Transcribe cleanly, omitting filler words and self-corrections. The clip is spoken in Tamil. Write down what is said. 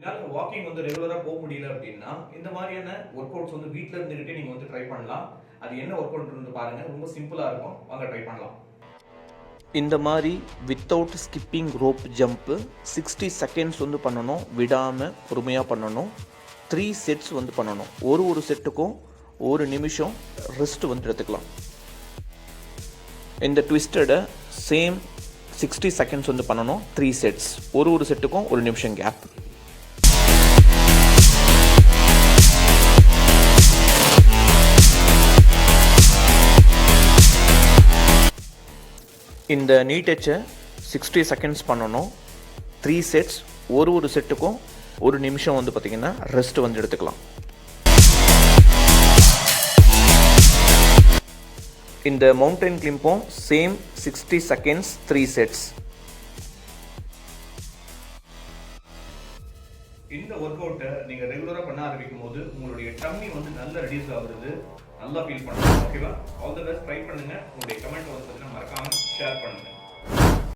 வாக்கிங் வந்து ரெகுலரா போக முடியல அப்படின்னா இந்த மாதிரியான ஒர்க் அவுட்ஸ் வந்து வீட்ல இருந்துகிட்டே நீங்க வந்து ட்ரை பண்ணலாம். அது என்ன ஒர்க் அவுட் இருந்து பாருங்க, ரொம்ப சிம்பிளா இருக்கும். வாங்க ட்ரை பண்ணலாம். இந்த மாதிரி without skipping rope jump 60 seconds வந்து பண்ணணும். விடாமல் பொறுமையாக பண்ணணும். 3 செட்ஸ் வந்து பண்ணணும். ஒரு செட்டுக்கும் 1 நிமிஷம் ரெஸ்ட் வந்து எடுத்துக்கலாம். இந்த ட்விஸ்டடை சேம் 60 செகண்ட்ஸ் வந்து பண்ணணும். 3 செட்ஸ். ஒரு செட்டுக்கும் 1 நிமிஷம் கேப். இந்த நீ டச்சை 60 செகண்ட்ஸ் பண்ணணும். 3 செட்ஸ். ஒரு செட்டுக்கும் 1 நிமிஷம் வந்து பார்த்திங்கன்னா ரெஸ்ட் வந்து எடுத்துக்கலாம். இந்த மவுண்டன் கிளிம்பும் சேம் 60 செகண்ட்ஸ் 3 செட்ஸ். இந்த ஒர்க் அவுட்டை நீங்கள் ரெகுலராக பண்ண ஆரம்பிக்கும் போது உங்களுடைய டம்மி வந்து நல்ல ரெடியூஸ் ஆகுறது நல்லா ஃபீல் பண்ணுங்க. ஓகேவா? All the best. ட்ரை பண்ணுங்க. உங்களுடைய கமெண்ட் வந்து மறக்காம ஷேர் பண்ணுங்க.